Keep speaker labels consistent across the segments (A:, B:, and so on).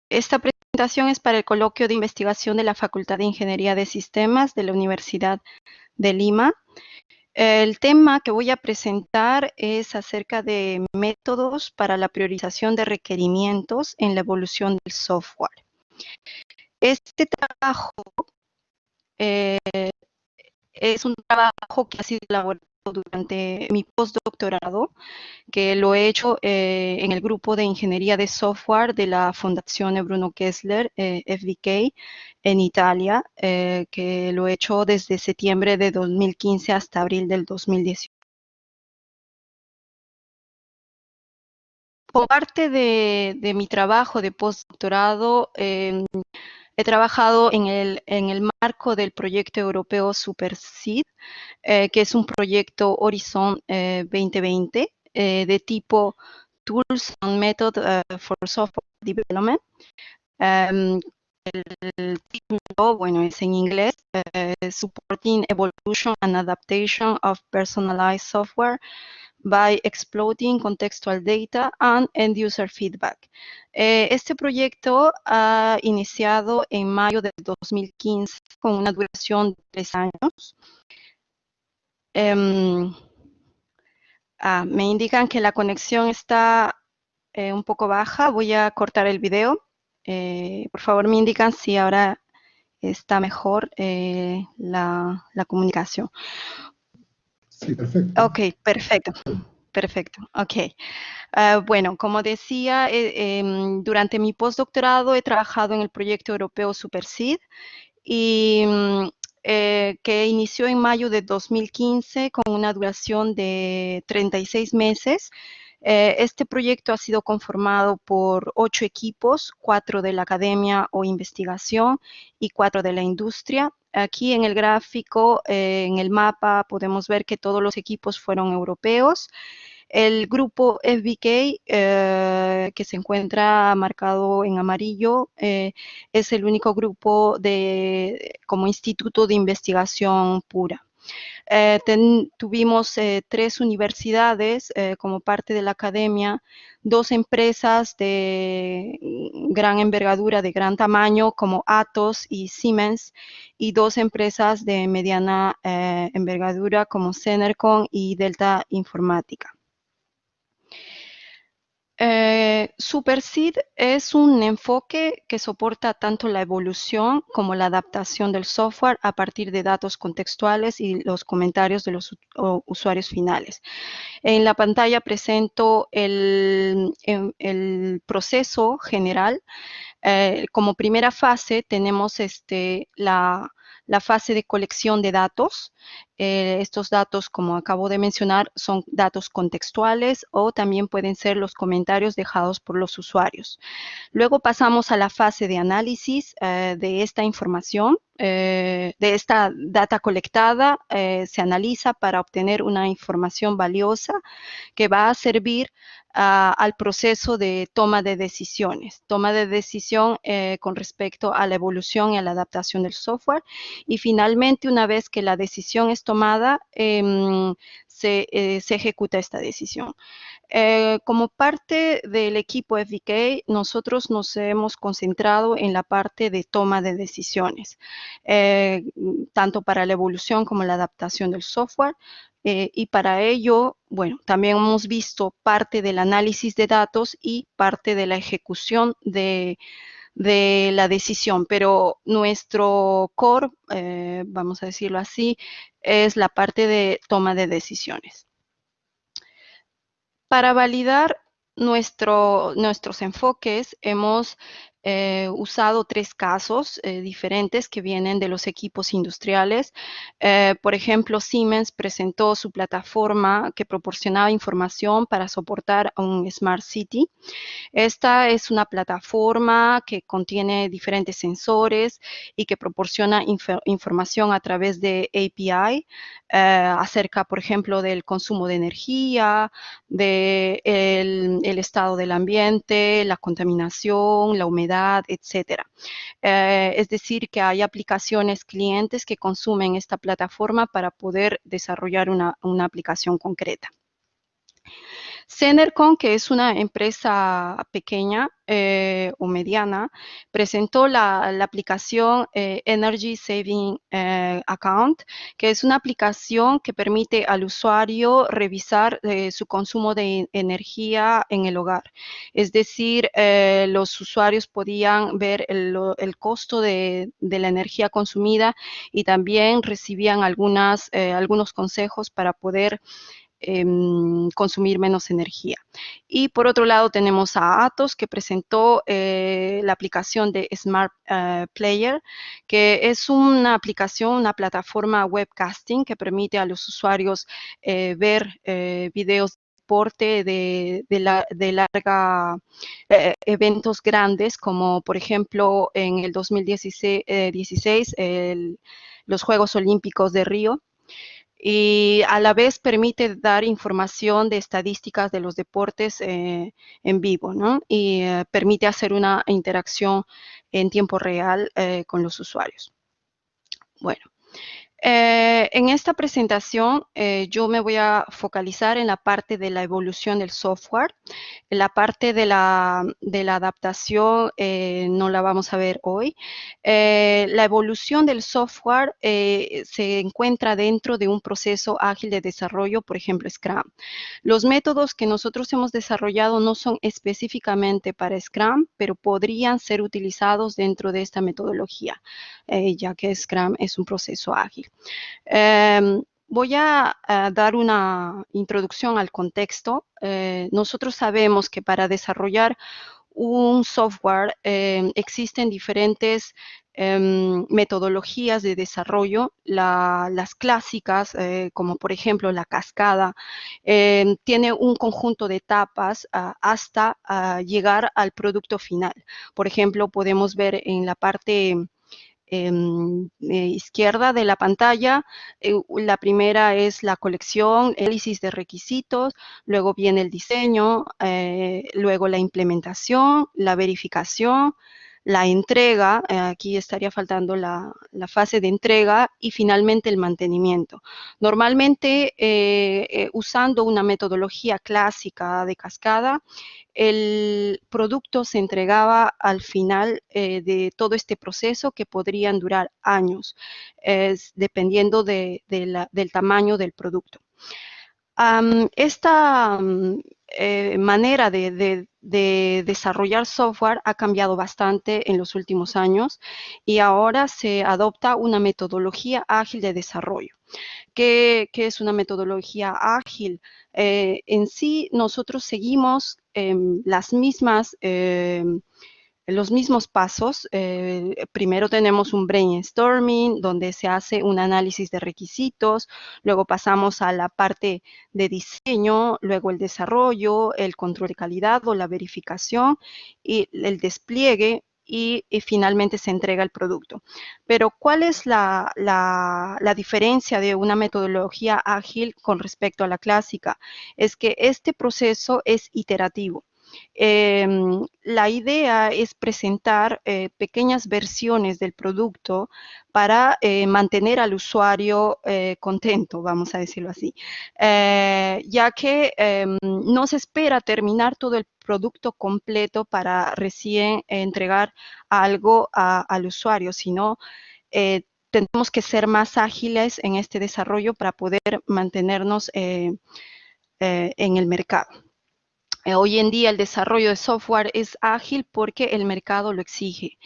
A: Esta presentación es para el coloquio de investigación de la Facultad de Ingeniería de Sistemas de la Universidad de Lima. El tema que voy a presentar es acerca de métodos para la priorización de requerimientos en la evolución del software. Este trabajo es un trabajo que ha sido elaborado durante mi postdoctorado, que lo he hecho en el grupo de ingeniería de software de la Fondazione Bruno Kessler, FBK, en Italia, que lo he hecho desde septiembre de 2015 hasta abril del 2018. Como parte de mi trabajo de postdoctorado, he trabajado en el marco del proyecto europeo SuperSeed, que es un proyecto Horizon 2020 de tipo Tools and Method for Software Development. El título, bueno, es en inglés, Supporting Evolution and Adaptation of Personalized Software by Exploiting Contextual Data and End User Feedback. Este proyecto ha iniciado en mayo del 2015 con una duración de 3 años. Me indican que la conexión está un poco baja. Voy a cortar el video. Por favor, me indican si ahora está mejor la comunicación.
B: Sí, perfecto.
A: Ok, perfecto. Perfecto, ok. Bueno, como decía, durante mi postdoctorado he trabajado en el proyecto europeo SuperSeed y que inició en mayo de 2015 con una duración de 36 meses. Este proyecto ha sido conformado por 8 equipos, 4 de la academia o investigación y 4 de la industria. Aquí en el gráfico, en el mapa, podemos ver que todos los equipos fueron europeos. El grupo FBK, que se encuentra marcado en amarillo, es el único grupo como instituto de investigación pura. Tuvimos 3 universidades como parte de la academia, 2 empresas de gran envergadura, de gran tamaño, como Atos y Siemens, y 2 empresas de mediana envergadura, como Cenercon y Delta Informática. SuperSeed es un enfoque que soporta tanto la evolución como la adaptación del software a partir de datos contextuales y los comentarios de los usuarios finales. En la pantalla presento el proceso general. Como primera fase tenemos la fase de colección de datos. Estos datos, como acabo de mencionar, son datos contextuales o también pueden ser los comentarios dejados por los usuarios. Luego pasamos a la fase de análisis de esta información, de esta data colectada. Se analiza para obtener una información valiosa que va a servir al proceso de toma de decisiones. Toma de decisión con respecto a la evolución y a la adaptación del software. Y finalmente, una vez que la decisión es tomada, se ejecuta esta decisión. Como parte del equipo FBK, nosotros nos hemos concentrado en la parte de toma de decisiones, tanto para la evolución como la adaptación del software. Y para ello, bueno, también hemos visto parte del análisis de datos y parte de la ejecución de la decisión, pero nuestro core, vamos a decirlo así, es la parte de toma de decisiones. Para validar nuestros enfoques, hemos usado 3 casos diferentes que vienen de los equipos industriales. Por ejemplo, Siemens presentó su plataforma que proporcionaba información para soportar a un Smart City. Esta es una plataforma que contiene diferentes sensores y que proporciona información a través de API acerca, por ejemplo, del consumo de energía, del estado del ambiente, la contaminación, la humedad, etc. Es decir, que hay aplicaciones clientes que consumen esta plataforma para poder desarrollar una aplicación concreta. Cenercon, que es una empresa pequeña o mediana, presentó la aplicación Energy Saving Account, que es una aplicación que permite al usuario revisar su consumo de energía en el hogar. Es decir, los usuarios podían ver el costo de la energía consumida y también recibían algunos consejos para poder consumir menos energía. Y por otro lado tenemos a Atos, que presentó la aplicación de Smart Player, que es una aplicación, una plataforma webcasting que permite a los usuarios ver videos de deporte de larga eventos grandes, como por ejemplo en el 2016 los Juegos Olímpicos de Río, y a la vez permite dar información de estadísticas de los deportes en vivo, ¿no? Y permite hacer una interacción en tiempo real con los usuarios. Bueno, en esta presentación yo me voy a focalizar en la parte de la evolución del software. La parte de la adaptación no la vamos a ver hoy. La evolución del software se encuentra dentro de un proceso ágil de desarrollo, por ejemplo, Scrum. Los métodos que nosotros hemos desarrollado no son específicamente para Scrum, pero podrían ser utilizados dentro de esta metodología, ya que Scrum es un proceso ágil. Voy a dar una introducción al contexto. Nosotros sabemos que para desarrollar un software existen diferentes metodologías de desarrollo. Las clásicas, como por ejemplo la cascada, tiene un conjunto de etapas hasta llegar al producto final. Por ejemplo, podemos ver en la parte izquierda de la pantalla. La primera es la colección, análisis de requisitos, luego viene el diseño, luego la implementación, la verificación, la entrega, aquí estaría faltando la fase de entrega, y finalmente el mantenimiento. Normalmente, usando una metodología clásica de cascada, el producto se entregaba al final de todo este proceso, que podrían durar años, dependiendo del tamaño del producto. Esta manera de desarrollar software ha cambiado bastante en los últimos años, y ahora se adopta una metodología ágil de desarrollo. ¿Qué es una metodología ágil? En sí, nosotros seguimos los mismos pasos. Primero tenemos un brainstorming, donde se hace un análisis de requisitos, luego pasamos a la parte de diseño, luego el desarrollo, el control de calidad o la verificación, y el despliegue, y finalmente se entrega el producto. Pero ¿cuál es la diferencia de una metodología ágil con respecto a la clásica? Es que este proceso es iterativo. La idea es presentar pequeñas versiones del producto para mantener al usuario contento, vamos a decirlo así, ya que no se espera terminar todo el producto completo para recién entregar algo al usuario, sino tenemos que ser más ágiles en este desarrollo para poder mantenernos en el mercado. Hoy en día el desarrollo de software es ágil porque el mercado lo exige.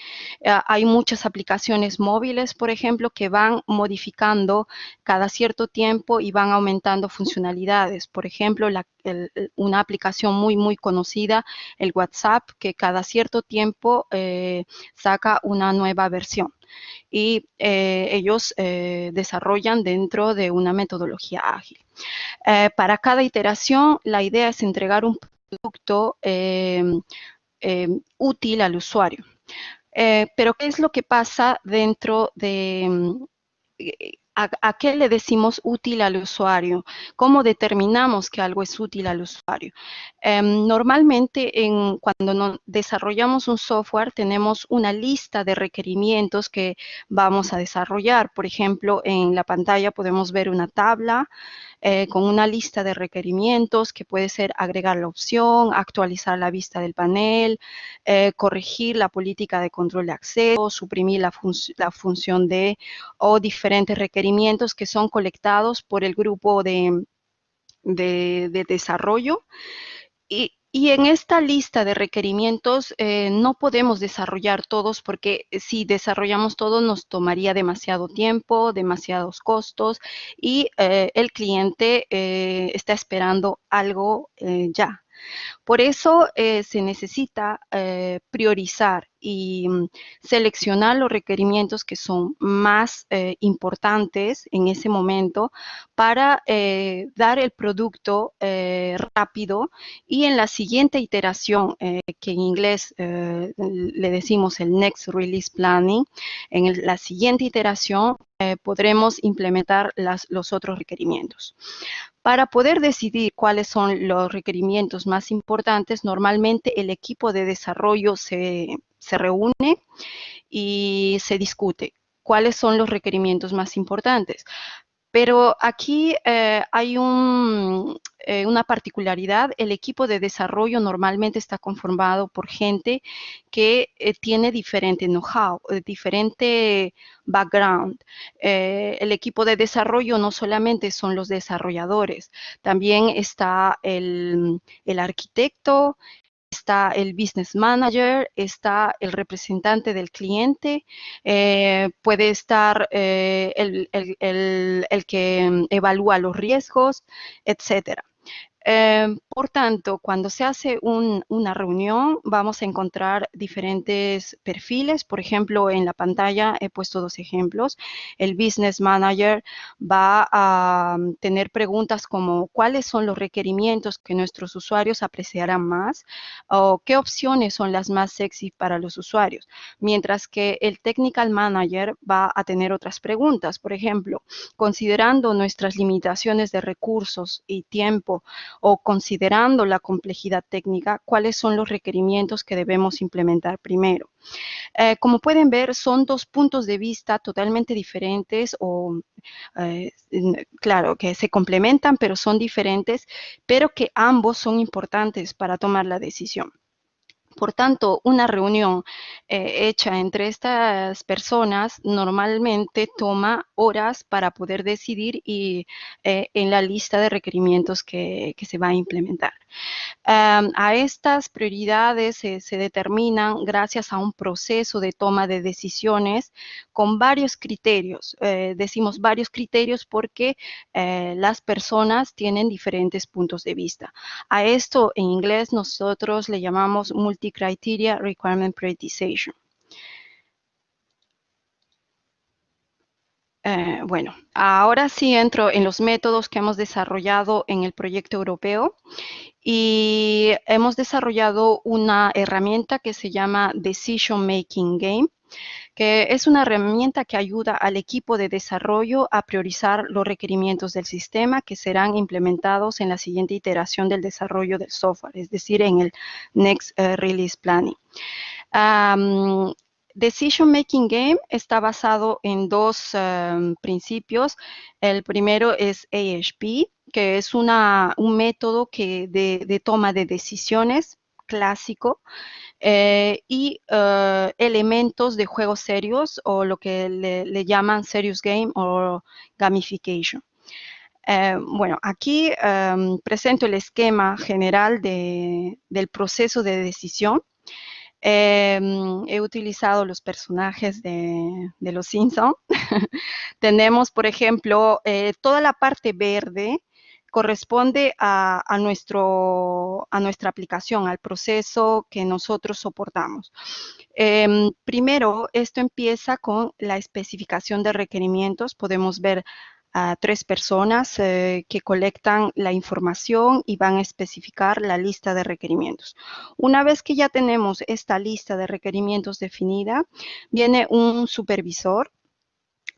A: Hay muchas aplicaciones móviles, por ejemplo, que van modificando cada cierto tiempo y van aumentando funcionalidades. Por ejemplo, una aplicación muy conocida, el WhatsApp, que cada cierto tiempo saca una nueva versión. Y ellos desarrollan dentro de una metodología ágil. Para cada iteración, la idea es entregar un producto útil al usuario. Pero ¿qué es lo que pasa dentro de ¿a qué le decimos útil al usuario? ¿Cómo determinamos que algo es útil al usuario? Normalmente, cuando desarrollamos un software, tenemos una lista de requerimientos que vamos a desarrollar. Por ejemplo, en la pantalla podemos ver una tabla con una lista de requerimientos que puede ser agregar la opción, actualizar la vista del panel, corregir la política de control de acceso, suprimir la función de o diferentes requerimientos que son colectados por el grupo de desarrollo. Y en esta lista de requerimientos no podemos desarrollar todos porque si desarrollamos todos nos tomaría demasiado tiempo, demasiados costos y el cliente está esperando algo ya. Por eso se necesita priorizar y seleccionar los requerimientos que son más importantes en ese momento para dar el producto rápido y en la siguiente iteración, que en inglés le decimos el Next Release Planning, en la siguiente iteración podremos implementar los otros requerimientos. Para poder decidir cuáles son los requerimientos más importantes, normalmente el equipo de desarrollo se reúne y se discute cuáles son los requerimientos más importantes. Pero aquí hay una particularidad. El equipo de desarrollo normalmente está conformado por gente que tiene diferente know-how, diferente background. El equipo de desarrollo no solamente son los desarrolladores, también está el arquitecto, está el business manager, está el representante del cliente, puede estar el que evalúa los riesgos, etcétera. Por tanto, cuando se hace una reunión, vamos a encontrar diferentes perfiles. Por ejemplo, en la pantalla he puesto 2 ejemplos. El Business Manager va a tener preguntas como cuáles son los requerimientos que nuestros usuarios apreciarán más o qué opciones son las más sexy para los usuarios. Mientras que el Technical Manager va a tener otras preguntas. Por ejemplo, considerando nuestras limitaciones de recursos y tiempo, o considerando la complejidad técnica, cuáles son los requerimientos que debemos implementar primero. Como pueden ver, son 2 puntos de vista totalmente diferentes o, claro, que se complementan, pero son diferentes, pero que ambos son importantes para tomar la decisión. Por tanto, una reunión hecha entre estas personas normalmente toma horas para poder decidir y, en la lista de requerimientos que se va a implementar. A estas prioridades se determinan gracias a un proceso de toma de decisiones con varios criterios. Decimos varios criterios porque las personas tienen diferentes puntos de vista. A esto en inglés nosotros le llamamos Multi-Criteria Requirement Prioritization. Bueno, ahora sí entro en los métodos que hemos desarrollado en el proyecto europeo y hemos desarrollado una herramienta que se llama Decision Making Game, que es una herramienta que ayuda al equipo de desarrollo a priorizar los requerimientos del sistema que serán implementados en la siguiente iteración del desarrollo del software, es decir, en el Next Release Planning. Decision Making Game está basado en 2 principios. El primero es AHP, que es un método de toma de decisiones clásico, y elementos de juegos serios o lo que le llaman serious game o gamification. Bueno, aquí presento el esquema general del proceso de decisión. He utilizado los personajes de los Simpsons. Tenemos, por ejemplo, toda la parte verde corresponde a nuestra aplicación, al proceso que nosotros soportamos. Primero, esto empieza con la especificación de requerimientos. Podemos ver a 3 personas que colectan la información y van a especificar la lista de requerimientos. Una vez que ya tenemos esta lista de requerimientos definida, viene un supervisor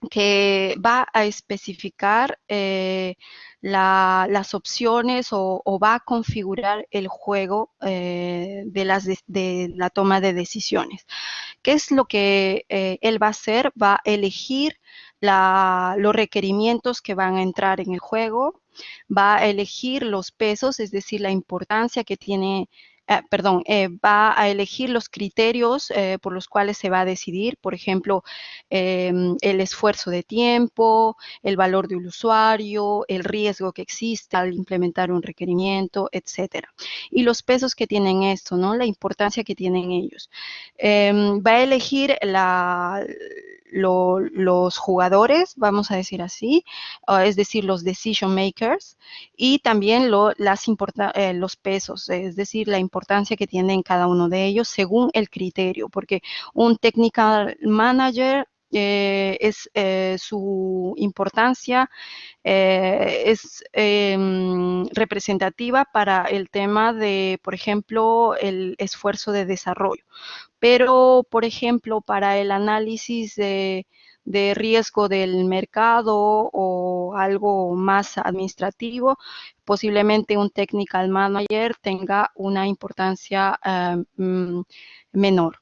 A: que va a especificar las opciones o va a configurar el juego de la toma de decisiones. ¿Qué es lo que él va a hacer? Va a elegir los requerimientos que van a entrar en el juego, va a elegir los pesos, es decir, la importancia que tiene, va a elegir los criterios por los cuales se va a decidir, por ejemplo, el esfuerzo de tiempo, el valor del usuario, el riesgo que existe al implementar un requerimiento, etcétera. Y los pesos que tienen esto, ¿no? La importancia que tienen ellos. Va a elegir los jugadores, vamos a decir así, es decir, los decision makers, y también los pesos, es decir, la importancia que tienen cada uno de ellos según el criterio, porque un technical manager su importancia es representativa para el tema de, por ejemplo, el esfuerzo de desarrollo. Pero, por ejemplo, para el análisis de riesgo del mercado o algo más administrativo, posiblemente un technical manager tenga una importancia menor.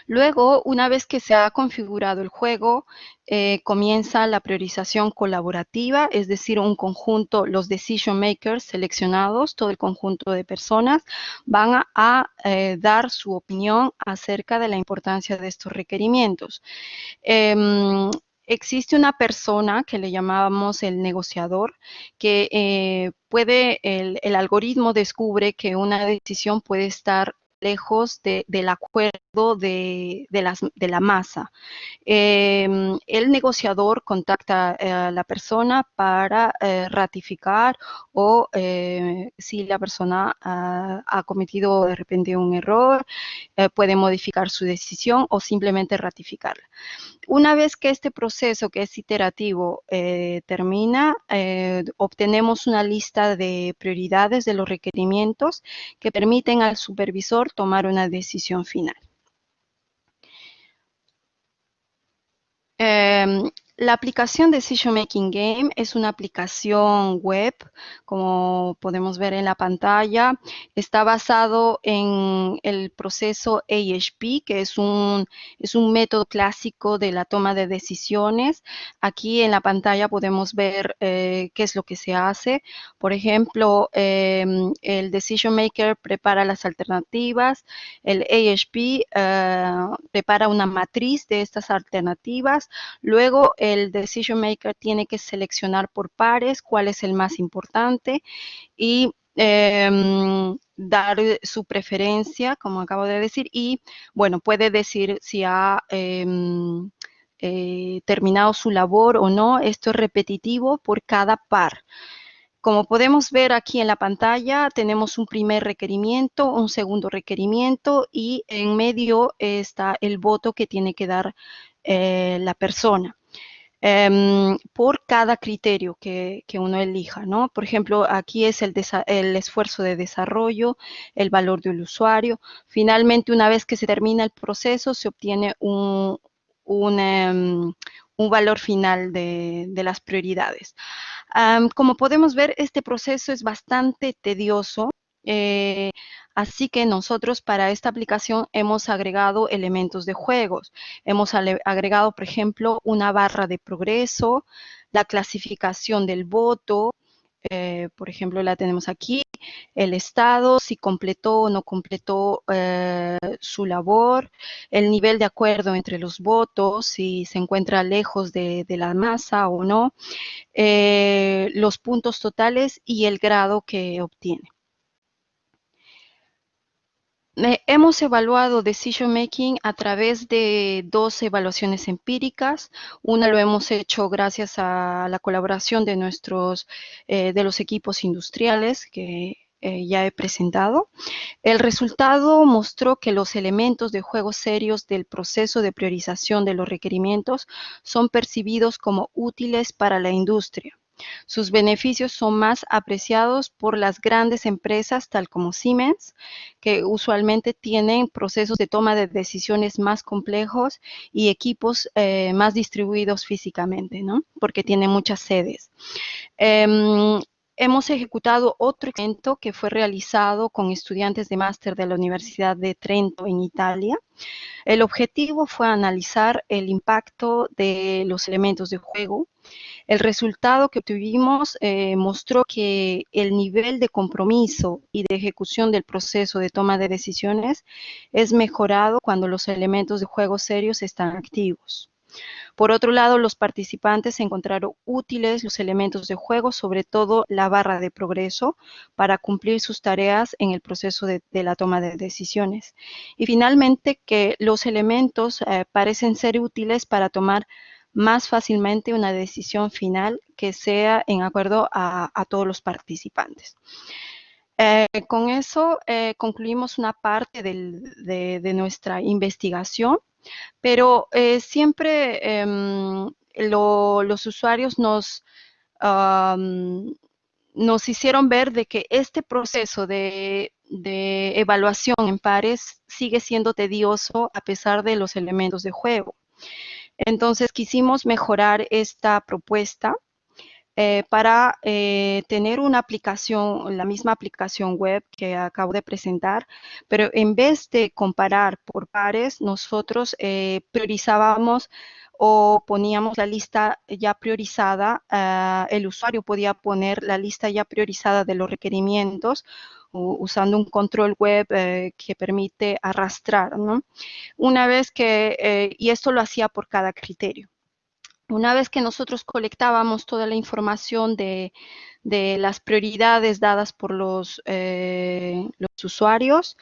A: Luego, una vez que se ha configurado el juego, comienza la priorización colaborativa, es decir, un conjunto, los decision makers seleccionados, todo el conjunto de personas, van a dar su opinión acerca de la importancia de estos requerimientos. Existe una persona que le llamamos el negociador, que el algoritmo descubre que una decisión puede estar lejos del acuerdo de la masa. El negociador contacta a la persona para ratificar o si la persona ha cometido de repente un error, puede modificar su decisión o simplemente ratificarla. Una vez que este proceso, que es iterativo, termina, obtenemos una lista de prioridades de los requerimientos que permiten al supervisor tomar una decisión final. La aplicación Decision Making Game es una aplicación web, como podemos ver en la pantalla. Está basado en el proceso AHP, que es un método clásico de la toma de decisiones. Aquí en la pantalla podemos ver qué es lo que se hace. Por ejemplo, el Decision Maker prepara las alternativas, el AHP prepara una matriz de estas alternativas. Luego, el decision maker tiene que seleccionar por pares cuál es el más importante y dar su preferencia, como acabo de decir, y bueno, puede decir si ha terminado su labor o no. Esto es repetitivo por cada par. Como podemos ver aquí en la pantalla, tenemos un primer requerimiento, un segundo requerimiento y en medio está el voto que tiene que dar la persona. Por cada criterio que uno elija, ¿no? Por ejemplo, aquí es el esfuerzo de desarrollo, el valor del usuario. Finalmente, una vez que se termina el proceso, se obtiene un valor final de las prioridades. Como podemos ver, este proceso es bastante tedioso. Así que nosotros para esta aplicación hemos agregado elementos de juegos. Hemos agregado, por ejemplo, una barra de progreso, la clasificación del voto, por ejemplo, la tenemos aquí, el estado, si completó o no completó su labor, el nivel de acuerdo entre los votos, si se encuentra lejos de la masa o no, los puntos totales y el grado que obtiene. Hemos evaluado Decision Making a través de 2 evaluaciones empíricas. Una lo hemos hecho gracias a la colaboración de de los equipos industriales que ya he presentado. El resultado mostró que los elementos de juego serios del proceso de priorización de los requerimientos son percibidos como útiles para la industria. Sus beneficios son más apreciados por las grandes empresas, tal como Siemens, que usualmente tienen procesos de toma de decisiones más complejos y equipos más distribuidos físicamente, ¿no? Porque tienen muchas sedes. Hemos ejecutado otro experimento que fue realizado con estudiantes de máster de la Universidad de Trento en Italia. El objetivo fue analizar el impacto de los elementos de juego. El resultado que obtuvimos mostró que el nivel de compromiso y de ejecución del proceso de toma de decisiones es mejorado cuando los elementos de juego serios están activos. Por otro lado, los participantes encontraron útiles los elementos de juego, sobre todo la barra de progreso, para cumplir sus tareas en el proceso de la toma de decisiones. Y finalmente, que los elementos parecen ser útiles para tomar más fácilmente una decisión final que sea en acuerdo a todos los participantes. Con eso concluimos una parte de nuestra investigación, pero siempre los usuarios nos hicieron ver de que este proceso de evaluación en pares sigue siendo tedioso a pesar de los elementos de juego. Entonces quisimos mejorar esta propuesta para tener una aplicación, la misma aplicación web que acabo de presentar, pero en vez de comparar por pares, nosotros priorizábamos o poníamos la lista ya priorizada, el usuario podía poner la lista ya priorizada de los requerimientos usando un control web que permite arrastrar, ¿no? Una vez que, y esto lo hacía por cada criterio. Una vez que nosotros colectábamos toda la información de las prioridades dadas por los usuarios,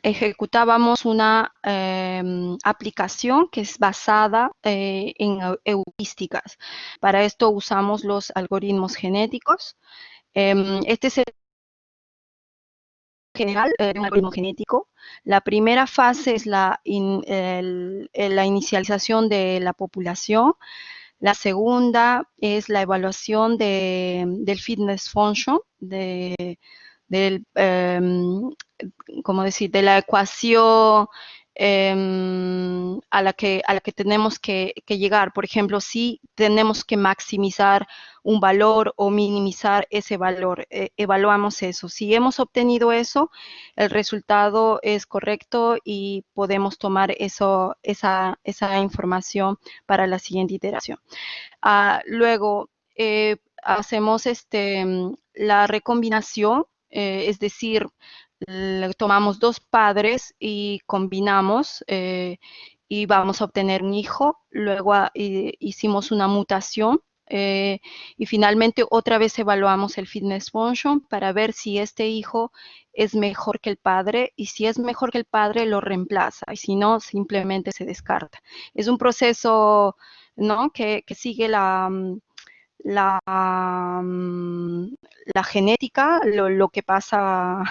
A: ejecutábamos una aplicación que es basada en heurísticas. Para esto usamos los algoritmos genéticos. Este es el general de un algoritmo genético. La primera fase es la inicialización de la población. La segunda es la evaluación del fitness function, ¿cómo decir?, de la ecuación a la que tenemos que llegar. Por ejemplo, si tenemos que maximizar un valor o minimizar ese valor, evaluamos eso. Si hemos obtenido eso, el resultado es correcto y podemos tomar esa información para la siguiente iteración. Luego, hacemos la recombinación, es decir, tomamos dos padres y combinamos y vamos a obtener un hijo. Luego hicimos una mutación y finalmente otra vez evaluamos el fitness function para ver si este hijo es mejor que el padre, y si es mejor que el padre lo reemplaza, y si no, simplemente se descarta. Es un proceso, ¿no?, que sigue la genética, lo que pasa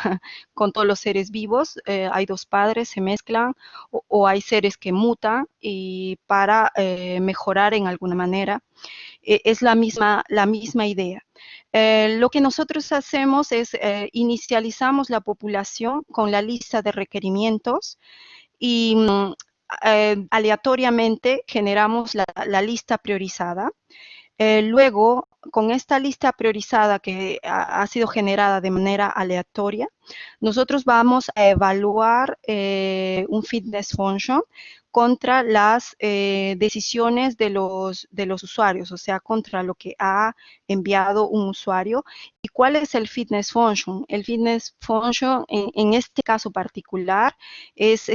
A: con todos los seres vivos. Hay dos padres, se mezclan, o hay seres que mutan y para mejorar en alguna manera. Es la misma idea. Lo que nosotros hacemos es inicializamos la población con la lista de requerimientos y aleatoriamente generamos la lista priorizada. Luego, con esta lista priorizada que ha sido generada de manera aleatoria, nosotros vamos a evaluar un fitness function contra las decisiones de los usuarios, o sea, contra lo que ha enviado un usuario. ¿Y cuál es el fitness function? El fitness function, en este caso particular, es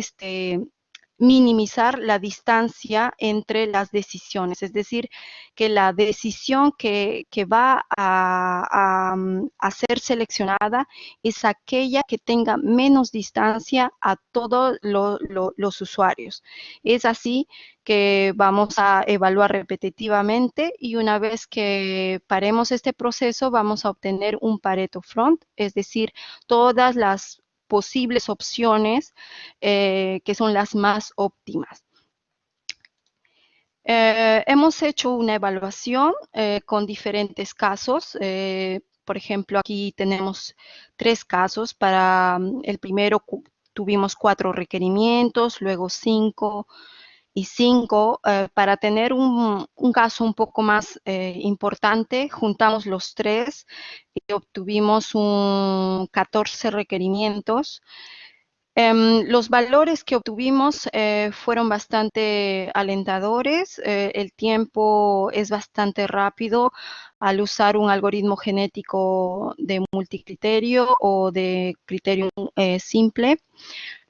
A: minimizar la distancia entre las decisiones, es decir, que la decisión que va a ser seleccionada es aquella que tenga menos distancia a todos los usuarios. Es así que vamos a evaluar repetitivamente, y una vez que paremos este proceso vamos a obtener un Pareto Front, es decir, todas las posibles opciones que son las más óptimas. Hemos hecho una evaluación con diferentes casos. Por ejemplo, aquí tenemos 3 casos. Para el primero tuvimos 4 requerimientos, luego 5 y 5. Para tener un caso un poco más importante, juntamos los 3 y obtuvimos 14 requerimientos. Los valores que obtuvimos fueron bastante alentadores. El tiempo es bastante rápido al usar un algoritmo genético de multicriterio o de criterio simple.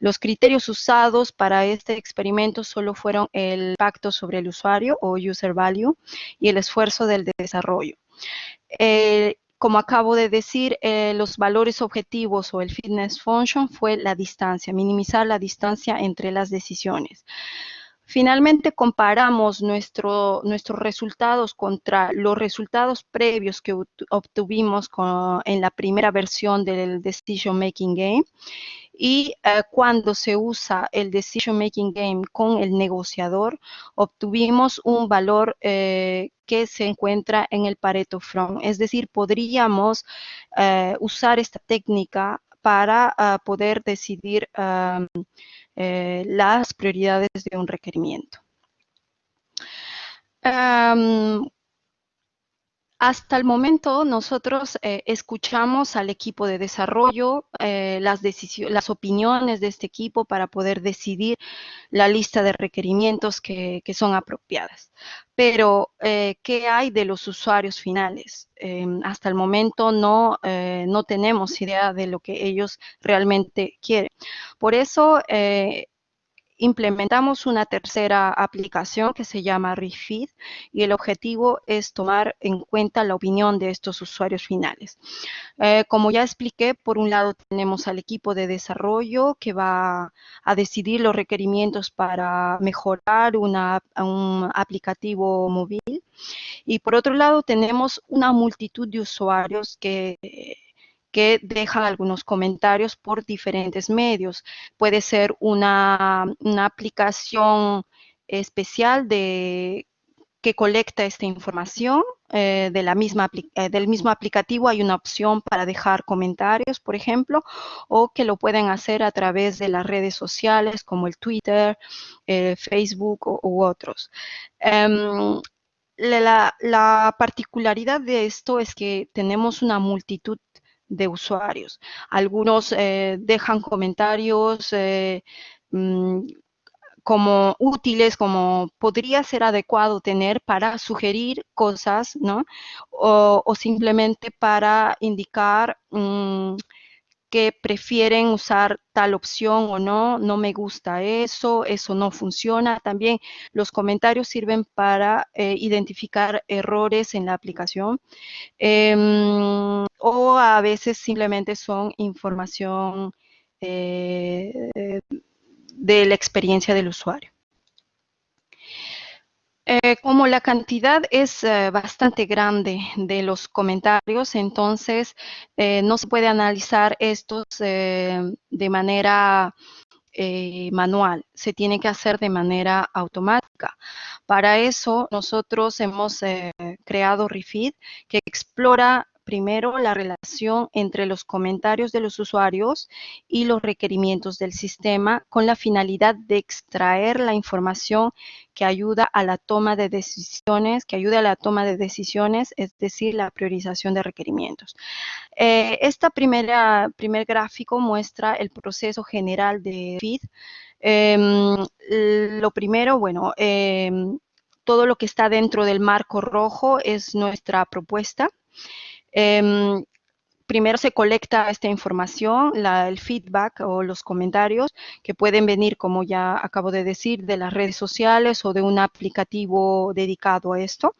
A: Los criterios usados para este experimento solo fueron el impacto sobre el usuario o user value y el esfuerzo del desarrollo. Como acabo de decir, los valores objetivos o el fitness function fue la distancia, minimizar la distancia entre las decisiones. Finalmente comparamos nuestros resultados contra los resultados previos que obtuvimos en la primera versión del Decision Making Game. Y cuando se usa el Decision Making Game con el negociador, obtuvimos un valor que se encuentra en el Pareto From. Es decir, podríamos usar esta técnica para poder decidir las prioridades de un requerimiento. Hasta el momento nosotros escuchamos al equipo de desarrollo, las opiniones de este equipo para poder decidir la lista de requerimientos que son apropiadas. Pero, ¿qué hay de los usuarios finales? Hasta el momento no tenemos idea de lo que ellos realmente quieren. Por eso, implementamos una tercera aplicación que se llama Refeed y el objetivo es tomar en cuenta la opinión de estos usuarios finales. Como ya expliqué, por un lado tenemos al equipo de desarrollo que va a decidir los requerimientos para mejorar un aplicativo móvil y por otro lado tenemos una multitud de usuarios que dejan algunos comentarios por diferentes medios. Puede ser una aplicación especial que colecta esta información. Del mismo aplicativo hay una opción para dejar comentarios, por ejemplo, o que lo pueden hacer a través de las redes sociales como el Twitter, Facebook u otros. La particularidad de esto es que tenemos una multitud de usuarios. Algunos dejan comentarios como útiles, como podría ser adecuado tener para sugerir cosas, ¿no? O simplemente para indicar que prefieren usar tal opción o no me gusta eso no funciona. También los comentarios sirven para identificar errores en la aplicación o a veces simplemente son información de la experiencia del usuario. Como la cantidad es bastante grande de los comentarios, entonces no se puede analizar estos de manera manual, se tiene que hacer de manera automática. Para eso nosotros hemos creado Refeed, que explora primero la relación entre los comentarios de los usuarios y los requerimientos del sistema con la finalidad de extraer la información que ayuda a la toma de decisiones, es decir, la priorización de requerimientos. Este primer gráfico muestra el proceso general de Refeed. Lo primero, bueno, todo lo que está dentro del marco rojo es nuestra propuesta. Primero se colecta esta información, el feedback o los comentarios que pueden venir, como ya acabo de decir, de las redes sociales o de un aplicativo dedicado a esto.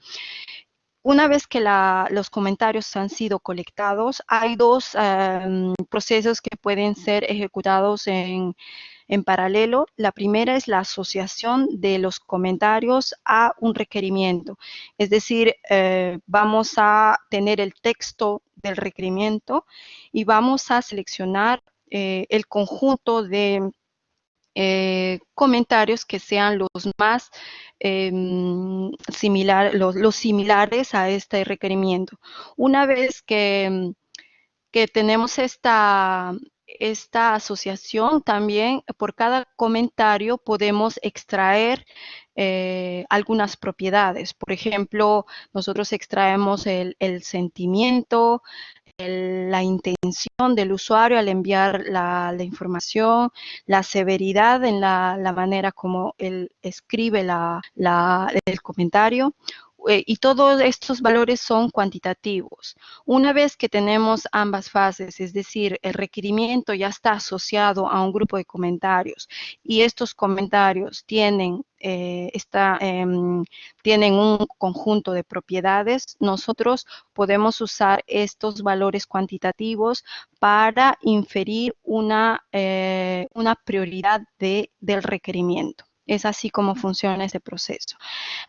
A: Una vez que los comentarios han sido colectados, hay dos procesos que pueden ser ejecutados en paralelo. La primera es la asociación de los comentarios a un requerimiento. Es decir, vamos a tener el texto del requerimiento y vamos a seleccionar el conjunto de comentarios que sean los más similares a este requerimiento. Una vez que tenemos esta asociación, también por cada comentario podemos extraer algunas propiedades. Por ejemplo, nosotros extraemos el sentimiento, la intención del usuario al enviar la información, la severidad en la manera como él escribe el comentario, y todos estos valores son cuantitativos. Una vez que tenemos ambas fases, es decir, el requerimiento ya está asociado a un grupo de comentarios y estos comentarios tienen tienen un conjunto de propiedades, nosotros podemos usar estos valores cuantitativos para inferir una prioridad del requerimiento. Es así como funciona ese proceso.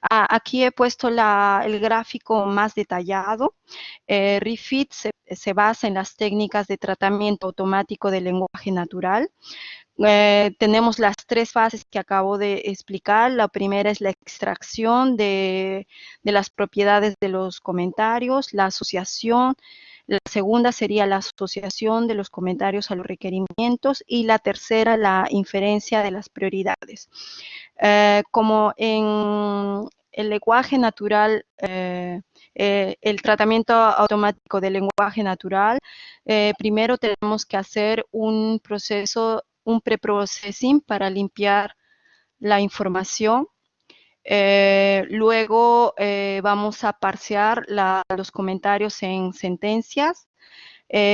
A: Aquí he puesto el gráfico más detallado. Refit se basa en las técnicas de tratamiento automático del lenguaje natural. Tenemos las tres fases que acabo de explicar. La primera es la extracción de las propiedades de los comentarios, la asociación. La segunda sería la asociación de los comentarios a los requerimientos y la tercera, la inferencia de las prioridades. Como en el lenguaje natural, el tratamiento automático del lenguaje natural, primero tenemos que hacer un proceso, un preprocessing para limpiar la información. Luego vamos a parsear los comentarios en sentencias.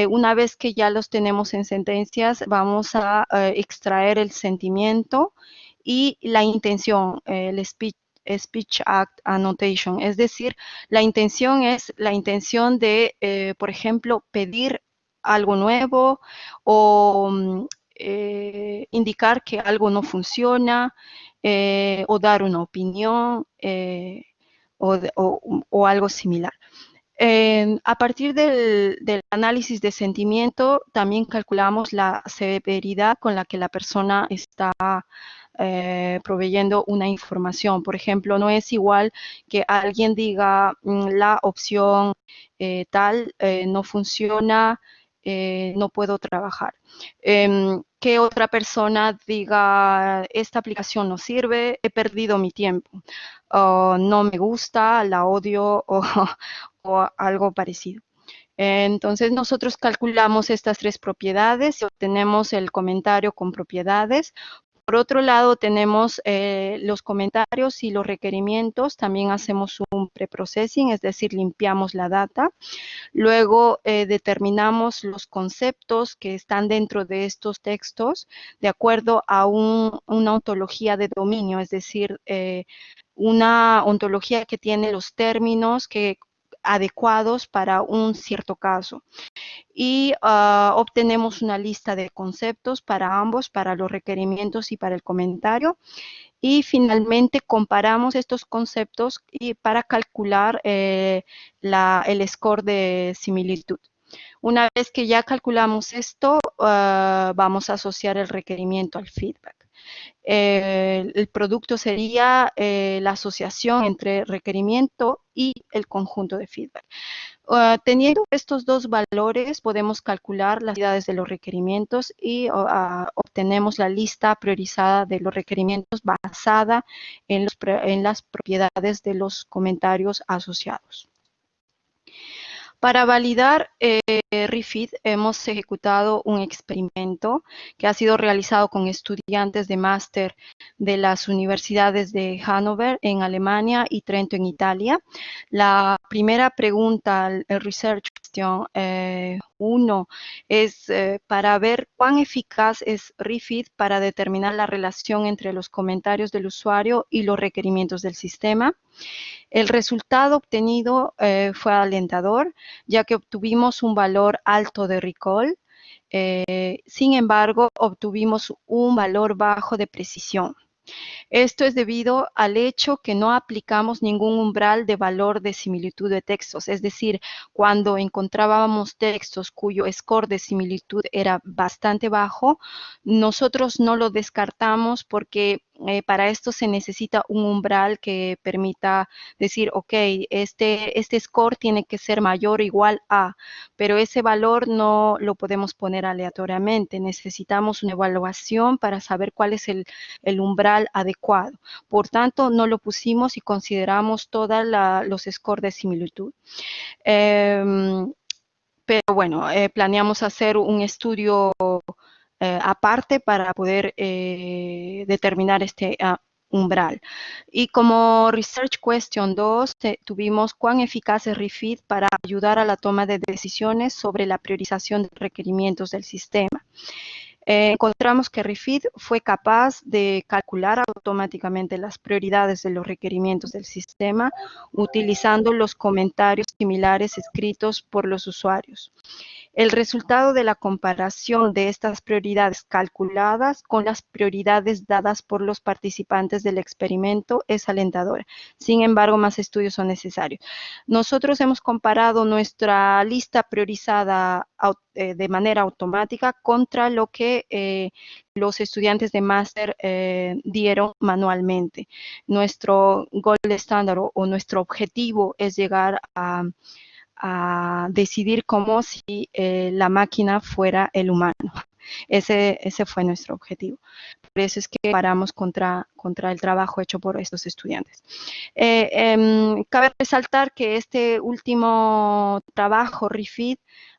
A: Una vez que ya los tenemos en sentencias, vamos a extraer el sentimiento y la intención, el speech act annotation. Es decir, la intención es la intención de, por ejemplo, pedir algo nuevo o indicar que algo no funciona o dar una opinión o algo similar. A partir del análisis de sentimiento, también calculamos la severidad con la que la persona está proveyendo una información. Por ejemplo, no es igual que alguien diga la opción tal no funciona, no puedo trabajar. Que otra persona diga esta aplicación no sirve, he perdido mi tiempo, no me gusta, la odio o algo parecido. Entonces nosotros calculamos estas tres propiedades y obtenemos el comentario con propiedades. Por otro lado, tenemos los comentarios y los requerimientos. También hacemos un preprocessing, es decir, limpiamos la data. Luego determinamos los conceptos que están dentro de estos textos de acuerdo a una ontología de dominio, es decir, una ontología que tiene los términos adecuados para un cierto caso. Y obtenemos una lista de conceptos para ambos, para los requerimientos y para el comentario. Y finalmente comparamos estos conceptos para calcular el score de similitud. Una vez que ya calculamos esto, vamos a asociar el requerimiento al feedback. El producto sería la asociación entre requerimiento y el conjunto de feedback. Teniendo estos dos valores, podemos calcular las unidades de los requerimientos y obtenemos la lista priorizada de los requerimientos basada en las propiedades de los comentarios asociados. Para validar Refit hemos ejecutado un experimento que ha sido realizado con estudiantes de máster de las universidades de Hannover en Alemania y Trento en Italia. La primera pregunta, el Research Question 1, es para ver cuán eficaz es Refit para determinar la relación entre los comentarios del usuario y los requerimientos del sistema. El resultado obtenido fue alentador, ya que obtuvimos un valor alto de recall. Sin embargo, obtuvimos un valor bajo de precisión. Esto es debido al hecho que no aplicamos ningún umbral de valor de similitud de textos, es decir, cuando encontrábamos textos cuyo score de similitud era bastante bajo, nosotros no lo descartamos porque para esto se necesita un umbral que permita decir, ok, este score tiene que ser mayor o igual a, pero ese valor no lo podemos poner aleatoriamente, necesitamos una evaluación para saber cuál es el umbral adecuado. Por tanto, no lo pusimos y consideramos todos los scores de similitud. pero bueno, planeamos hacer un estudio aparte para poder determinar este umbral. Y como Research Question 2, tuvimos cuán eficaz es REFID para ayudar a la toma de decisiones sobre la priorización de requerimientos del sistema. Encontramos que REFID fue capaz de calcular automáticamente las prioridades de los requerimientos del sistema utilizando los comentarios similares escritos por los usuarios. El resultado de la comparación de estas prioridades calculadas con las prioridades dadas por los participantes del experimento es alentador. Sin embargo, más estudios son necesarios. Nosotros hemos comparado nuestra lista priorizada de manera automática contra lo que los estudiantes de máster dieron manualmente. Nuestro gold estándar o nuestro objetivo es llegar a decidir como si la máquina fuera el humano. Ese fue nuestro objetivo. Por eso es que paramos contra el trabajo hecho por estos estudiantes. Cabe resaltar que este último trabajo, REFID,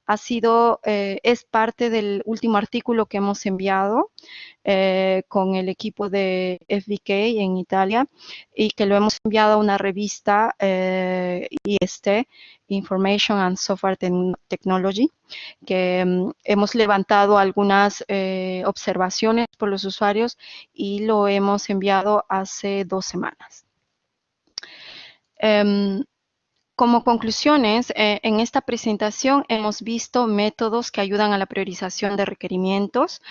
A: es parte del último artículo que hemos enviado con el equipo de FBK en Italia y que lo hemos enviado a una revista IST, Information and Software Technology, que hemos levantado algunas observaciones por los usuarios y lo hemos enviado hace 2 semanas. Como conclusiones, en esta presentación hemos visto métodos que ayudan a la priorización de requerimientos.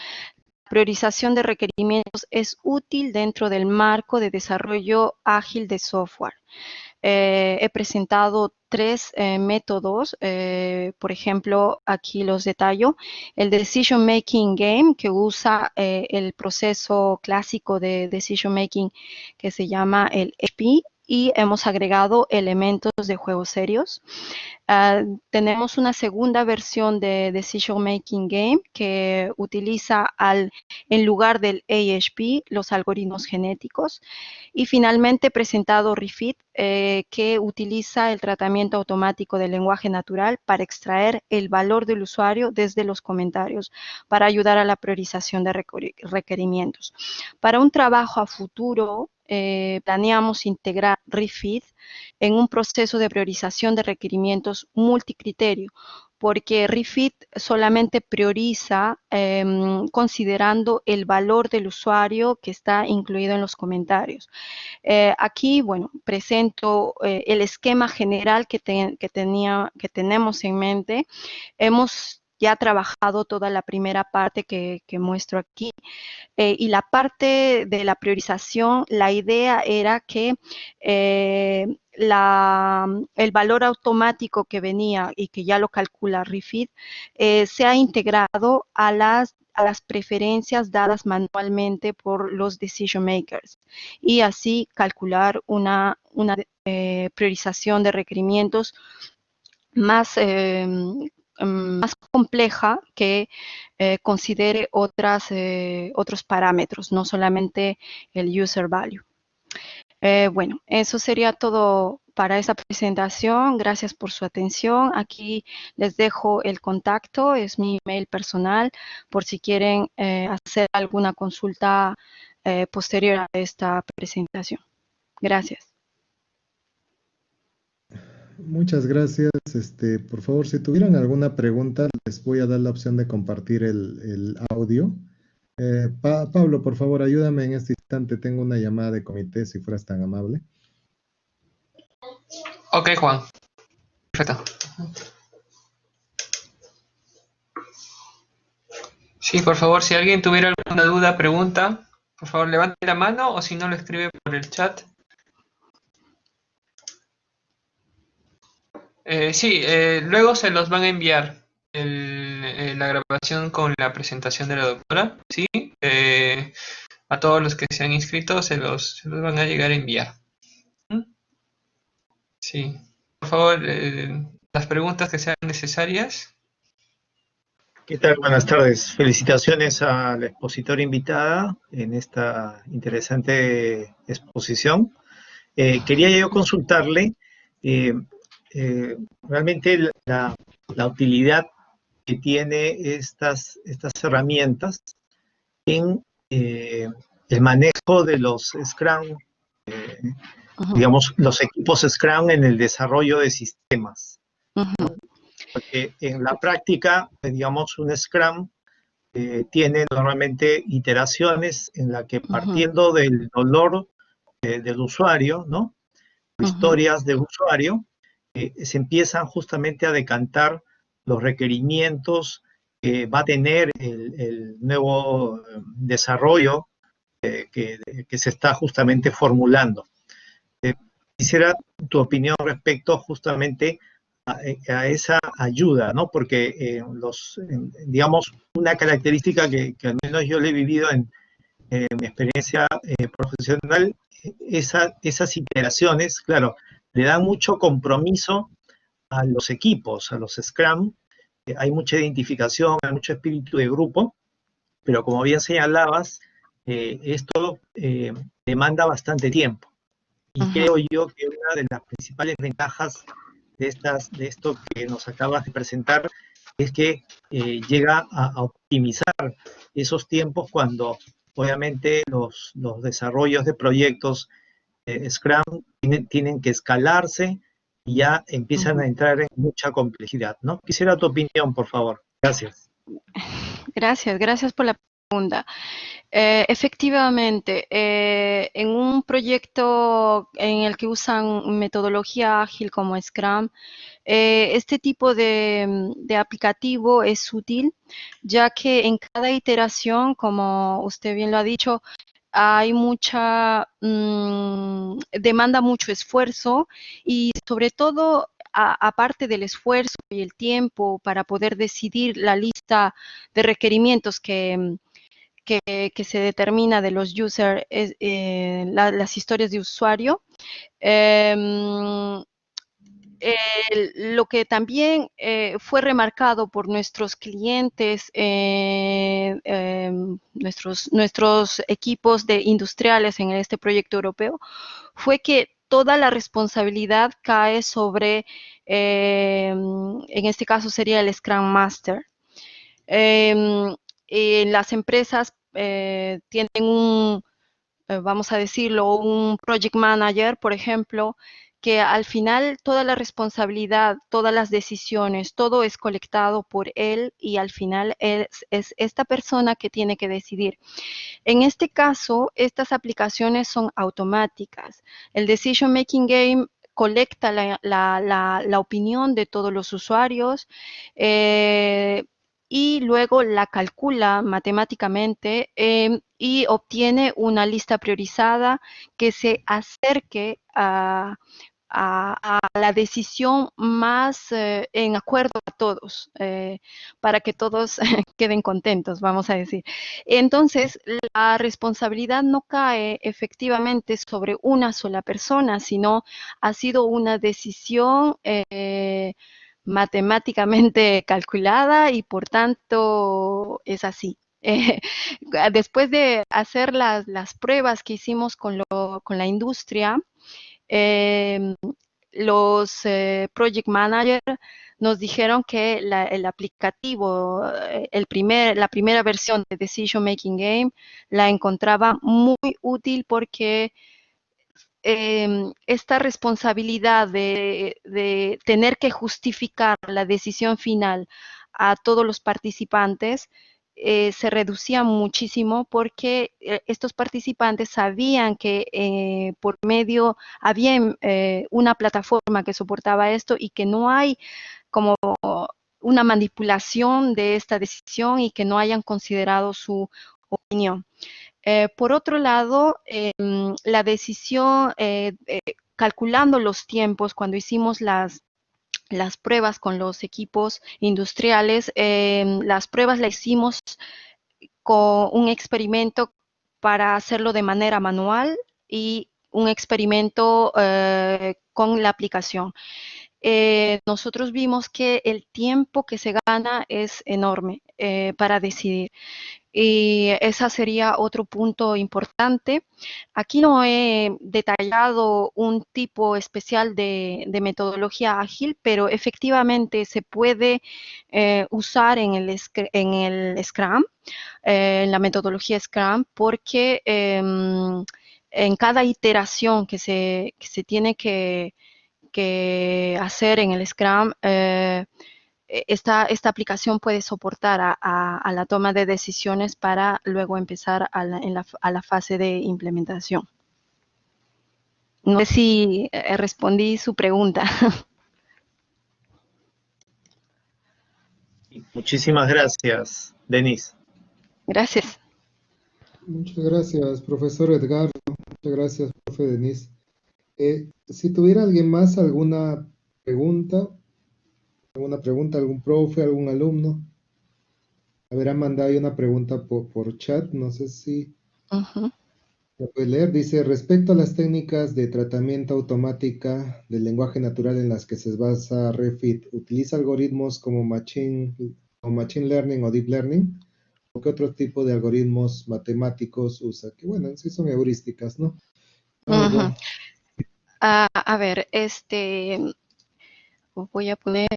A: La priorización de requerimientos es útil dentro del marco de desarrollo ágil de software. He presentado 3 métodos, por ejemplo, aquí los detallo. El Decision Making Game, que usa el proceso clásico de Decision Making que se llama el HP, y hemos agregado elementos de juegos serios. Tenemos una segunda versión de Decision Making Game que utiliza en lugar del AHP los algoritmos genéticos. Y finalmente he presentado REFID, que utiliza el tratamiento automático del lenguaje natural para extraer el valor del usuario desde los comentarios para ayudar a la priorización de requerimientos. Para un trabajo a futuro, planeamos integrar REFID en un proceso de priorización de requerimientos multicriterio, porque REFID solamente prioriza considerando el valor del usuario que está incluido en los comentarios. Aquí, bueno, presento el esquema general que tenemos en mente. Hemos ya trabajado toda la primera parte que muestro aquí. Y la parte de la priorización, la idea era que el valor automático que venía y que ya lo calcula REFID sea integrado a las preferencias dadas manualmente por los decision makers y así calcular una priorización de requerimientos más compleja que considere otros parámetros, no solamente el user value. Bueno, eso sería todo para esta presentación. Gracias por su atención. Aquí les dejo el contacto, es mi email personal, por si quieren hacer alguna consulta posterior a esta presentación. Gracias.
B: Muchas gracias. Por favor, si tuvieran alguna pregunta, les voy a dar la opción de compartir el audio. Pablo, por favor, ayúdame en este instante. Tengo una llamada de comité, si fueras tan amable.
C: Ok, Juan. Perfecto. Sí, por favor, si alguien tuviera alguna duda, pregunta, por favor, levante la mano o si no, lo escribe por el chat. Sí, luego se los van a enviar la grabación con la presentación de la doctora, ¿sí? A todos los que se han inscrito se los van a llegar a enviar. Sí, por favor, las preguntas que sean necesarias.
D: ¿Qué tal? Buenas tardes. Felicitaciones a la expositora invitada en esta interesante exposición. Quería yo consultarle, realmente la utilidad que tiene estas herramientas en el manejo de los Scrum, digamos, los equipos Scrum en el desarrollo de sistemas. Porque en la práctica, digamos, un Scrum tiene normalmente iteraciones en la que partiendo del dolor del usuario, ¿no? Historias del usuario, se empiezan justamente a decantar los requerimientos que va a tener el nuevo desarrollo que se está justamente formulando. Quisiera tu opinión respecto justamente a esa ayuda, ¿no? Porque digamos, una característica que al menos yo le he vivido en mi experiencia profesional, esas iteraciones, claro, le dan mucho compromiso a los equipos, a los Scrum. Hay mucha identificación, hay mucho espíritu de grupo, pero como bien señalabas, esto demanda bastante tiempo. Y creo yo que una de las principales ventajas de esto que nos acabas de presentar es que llega a optimizar esos tiempos cuando obviamente los desarrollos de proyectos Scrum tienen que escalarse y ya empiezan a entrar en mucha complejidad, ¿no? Quisiera tu opinión, por favor. Gracias.
A: Gracias por la pregunta. Efectivamente, en un proyecto en el que usan metodología ágil como Scrum, este tipo de aplicativo es útil, ya que en cada iteración, como usted bien lo ha dicho, hay demanda mucho esfuerzo y sobre todo, aparte del esfuerzo y el tiempo para poder decidir la lista de requerimientos que se determina de los users, las historias de usuario. Lo que también fue remarcado por nuestros clientes, nuestros equipos de industriales en este proyecto europeo, fue que toda la responsabilidad cae sobre, en este caso sería el Scrum Master. Las empresas tienen vamos a decirlo, un project manager, por ejemplo, que al final toda la responsabilidad, todas las decisiones, todo es colectado por él y al final es esta persona que tiene que decidir. En este caso, estas aplicaciones son automáticas. El Decision Making Game colecta la opinión de todos los usuarios y luego la calcula matemáticamente y obtiene una lista priorizada que se acerque a la decisión más en acuerdo a todos, para que todos queden contentos, vamos a decir. Entonces, la responsabilidad no cae efectivamente sobre una sola persona, sino ha sido una decisión matemáticamente calculada y por tanto es así. Después de hacer las pruebas que hicimos con la industria, los project managers nos dijeron que el aplicativo, la primera versión de Decision Making Game, la encontraba muy útil porque esta responsabilidad de tener que justificar la decisión final a todos los participantes se reducía muchísimo porque estos participantes sabían que por medio había una plataforma que soportaba esto y que no hay como una manipulación de esta decisión y que no hayan considerado su opinión. Por otro lado, la decisión, calculando los tiempos, cuando hicimos las pruebas con los equipos industriales, las pruebas las hicimos con un experimento para hacerlo de manera manual y un experimento con la aplicación. Nosotros vimos que el tiempo que se gana es enorme. para decidir. Y ese sería otro punto importante. Aquí no he detallado un tipo especial de metodología ágil, pero efectivamente se puede usar en el Scrum, en la metodología Scrum, porque en cada iteración que se tiene que hacer en el Scrum, esta aplicación puede soportar a la toma de decisiones para luego empezar a la fase de implementación. No sé si respondí su pregunta.
D: Muchísimas gracias, Denise.
A: Gracias.
B: Muchas gracias, profesor Edgardo. Muchas gracias, profe Denise. Si tuviera alguien más alguna pregunta, algún profe, algún alumno. A ver, han mandado ahí una pregunta por chat, no sé si la puede leer. Dice, respecto a las técnicas de tratamiento automática del lenguaje natural en las que se basa Refit, ¿utiliza algoritmos como machine learning o deep learning? ¿O qué otro tipo de algoritmos matemáticos usa? Que bueno, en sí son heurísticas, ¿no? Algo.
A: A ver, voy a poner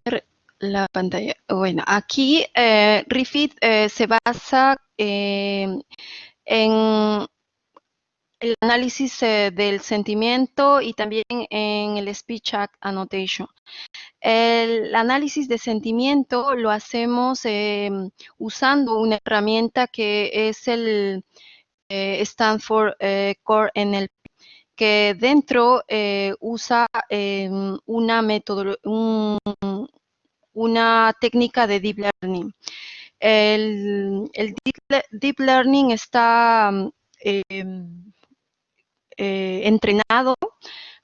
A: la pantalla. Bueno, aquí Refit se basa en el análisis del sentimiento y también en el Speech Act Annotation. El análisis de sentimiento lo hacemos usando una herramienta que es el Stanford Core NLP, que dentro usa una técnica de Deep Learning. El Deep Learning está entrenado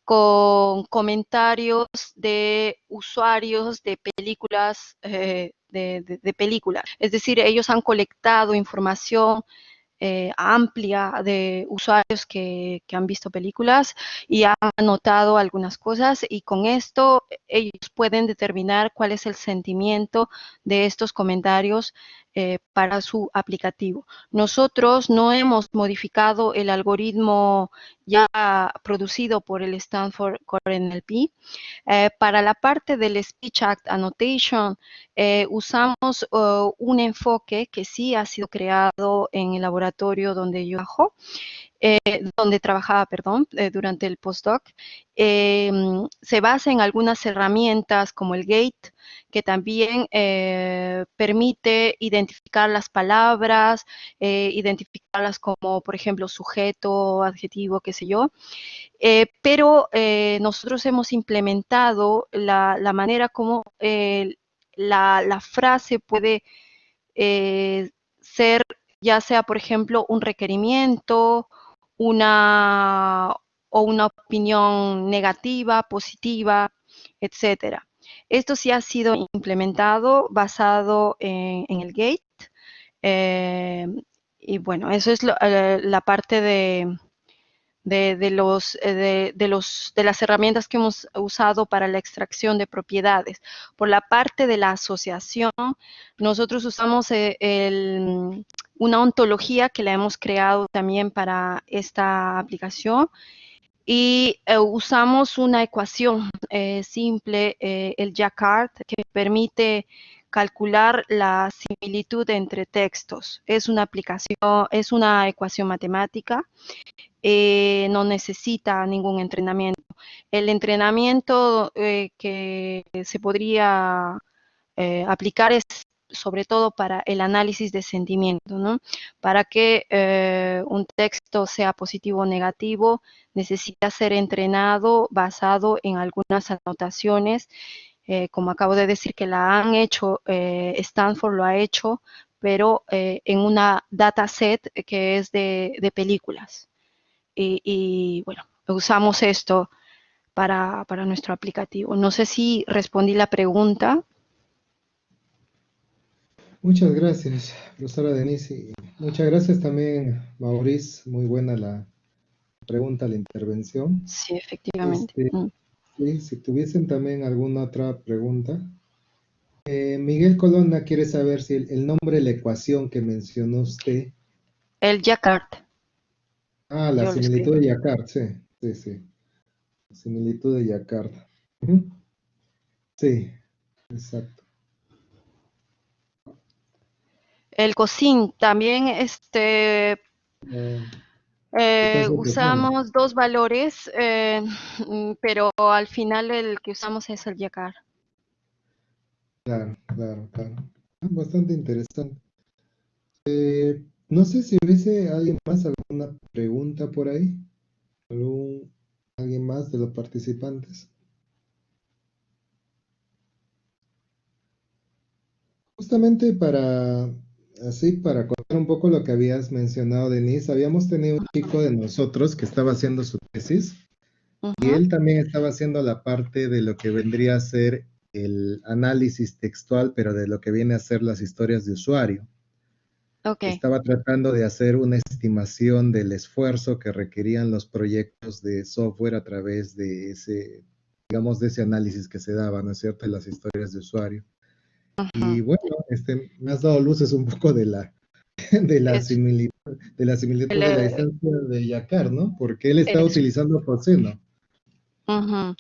A: con comentarios de usuarios de películas, de películas. Es decir, ellos han colectado información amplia de usuarios que han visto películas y han anotado algunas cosas, y con esto ellos pueden determinar cuál es el sentimiento de estos comentarios para su aplicativo. Nosotros no hemos modificado el algoritmo ya producido por el Stanford Core NLP. Para la parte del Speech Act Annotation, usamos un enfoque que sí ha sido creado en el laboratorio donde yo trabajaba, durante el postdoc. Se basa en algunas herramientas como el GATE, que también permite identificar las palabras, identificarlas como, por ejemplo, sujeto, adjetivo, qué sé yo. Pero nosotros hemos implementado la manera como la frase puede ser, ya sea, por ejemplo, un requerimiento, una opinión negativa, positiva, etcétera. Esto sí ha sido implementado basado en el GATE. Y bueno, eso es la parte de las herramientas que hemos usado para la extracción de propiedades. Por la parte de la asociación, nosotros usamos una ontología que la hemos creado también para esta aplicación, y usamos una ecuación simple, el Jacquard, que permite calcular la similitud entre textos. Es una ecuación matemática. No necesita ningún entrenamiento. El entrenamiento que se podría aplicar es sobre todo para el análisis de sentimiento, ¿no? Para que un texto sea positivo o negativo, necesita ser entrenado basado en algunas anotaciones, como acabo de decir, que la han hecho, Stanford lo ha hecho, pero en una dataset que es de películas. Y bueno, usamos esto para nuestro aplicativo. No sé si respondí la pregunta.
B: Muchas gracias, profesora Denise. Y muchas gracias también, Maurice. Muy buena la pregunta, la intervención.
A: Sí, efectivamente.
B: Sí, si tuviesen también alguna otra pregunta, Miguel Colonna quiere saber si el nombre de la ecuación que mencionó usted.
A: El Jacquard,
B: Ah, la
A: yo lo
B: similitud
A: escribo.
B: de Jacquard, sí, sí, sí. La similitud de Jacquard. Ujú. Sí, exacto.
A: El cosine también,
B: Ah, esta es otra forma.
A: usamos dos valores, pero al final el que usamos es el Jacquard.
B: Claro, claro, claro. Bastante interesante. No sé si hubiese alguien más, alguna pregunta por ahí. ¿Algún, alguien más de los participantes? Justamente para contar un poco lo que habías mencionado, Denise, habíamos tenido un chico de nosotros que estaba haciendo su tesis y
A: Ujú,
B: él también estaba haciendo la parte de lo que vendría a ser el análisis textual, pero de lo que viene a ser las historias de usuario.
A: ok,
B: Estaba tratando de hacer una estimación del esfuerzo que requerían los proyectos de software a través de ese, digamos, de ese análisis que se daba, ¿no es cierto?, de las historias de usuario.
A: ujú.
B: Y bueno, me has dado luces un poco de de la
A: Es
B: similitud,
A: el,
B: de la distancia de Yakar, ¿no? Porque él está
A: es-
B: utilizando Foceno.
A: ujú.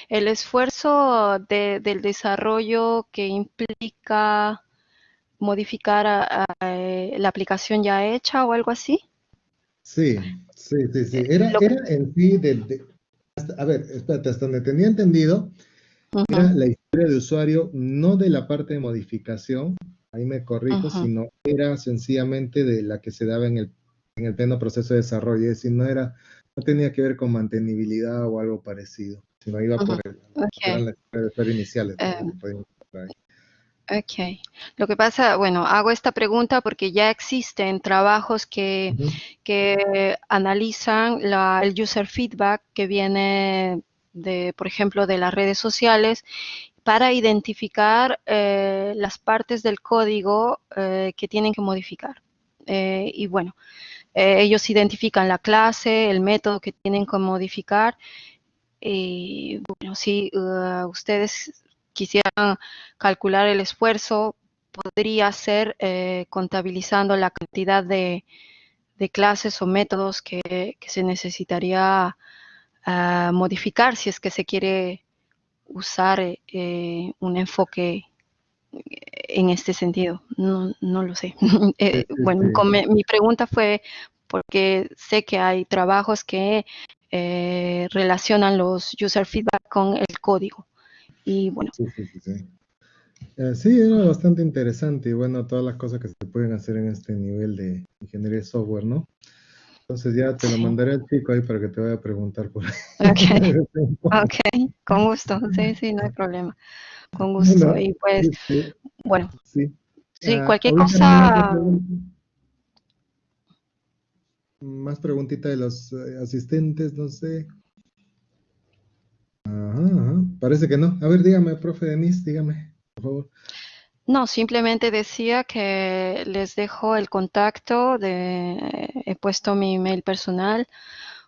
A: El esfuerzo del desarrollo que implica modificar la aplicación ya hecha o algo así.
B: Sí, sí, sí, sí.
A: Lo que,
B: Era en sí a ver, espérate, hasta donde tenía entendido,
A: ujú,
B: era la historia de usuario, no de la parte de modificación, ahí me corrijo,
A: ujú,
B: sino era sencillamente de la que se daba en el pleno proceso de desarrollo, es decir, no tenía que ver con mantenibilidad o algo parecido, sino iba
A: ujú.
B: por lo que
A: Ok.
B: eran las historias de usuario iniciales, ¿no?
A: eh,
B: Lo que podían encontrar ahí.
A: Ok. Lo que pasa, bueno, hago esta pregunta porque ya existen trabajos
B: Ujú.
A: que analizan el user feedback que viene de, por ejemplo, de las redes sociales para identificar las partes del código que tienen que modificar. Y bueno, ellos identifican la clase, el método que tienen que modificar. Y bueno, si ustedes quisieran calcular el esfuerzo, podría ser contabilizando la cantidad de clases o métodos que se necesitaría modificar si es que se quiere usar un enfoque en este sentido. No, no lo sé.
B: Sí, sí,
A: Bueno,
B: sí.
A: mi pregunta fue porque sé que hay trabajos que relacionan los user feedback con el código. Y bueno,
B: Sí, sí, sí, sí. Sí, era bastante interesante y bueno, todas las cosas que se pueden hacer en este nivel de ingeniería de software, ¿no? Entonces ya te lo
A: sí.
B: mandaré al chico ahí para que te vaya a preguntar por ahí.
A: Ok, ok, con gusto. Sí, sí, no hay problema. Con gusto.
B: Bueno,
A: Y pues,
B: este,
A: bueno,
B: sí.
A: sí, cualquier
B: ¿Hubiese alguna otra
A: cosa.
B: pregunta? Más preguntita de los asistentes, no sé. Ajá, ajá. Parece que no. A ver, dígame, profe Denise, dígame, por favor.
A: No, simplemente decía que les dejo el contacto he puesto mi email personal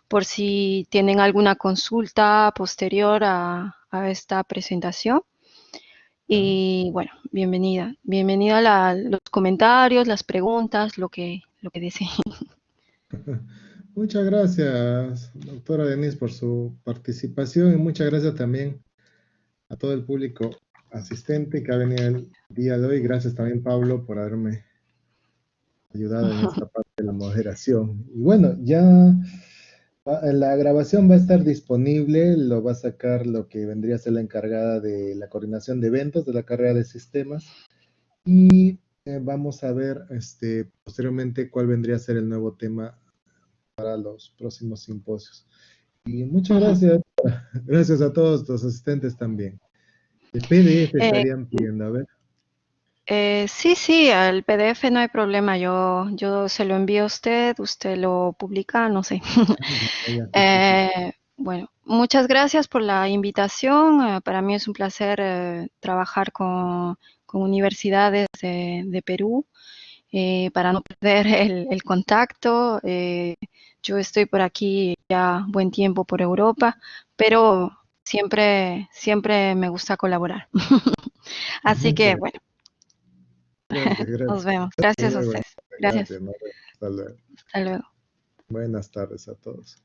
A: por si tienen alguna consulta posterior a esta presentación.
B: Ah,
A: Y bueno, bienvenida. Bienvenida a los comentarios, las preguntas, lo que deseen.
B: muchas gracias, doctora Denise, por su participación y muchas gracias también a todo el público asistente que ha venido el día de hoy. Gracias también, Pablo, por haberme ayudado en esta parte de la moderación. Y bueno, ya la grabación va a estar disponible, lo va a sacar lo que vendría a ser la encargada de la coordinación de eventos de la carrera de sistemas y vamos a ver posteriormente cuál vendría a ser el nuevo tema para los próximos simposios. Y muchas gracias, gracias a todos los asistentes también. El PDF
A: Eh,
B: estarían pidiendo, a ver.
A: sí, sí, el PDF no hay problema. Yo se lo envío a usted, usted lo publica, no sé.
B: Ah, ya, perfecto.
A: Bueno, muchas gracias por la invitación. Para mí es un placer trabajar con universidades de Perú para no perder el contacto. Yo estoy por aquí ya buen tiempo por Europa, pero siempre me gusta colaborar. Así que, bueno,
B: Gracias,
A: nos
B: gracias.
A: vemos.
B: Hasta
A: Gracias a
B: luego.
A: ustedes. Gracias.
B: Gracias, nos vemos. Hasta luego.
A: Hasta luego.
B: Buenas tardes a todos.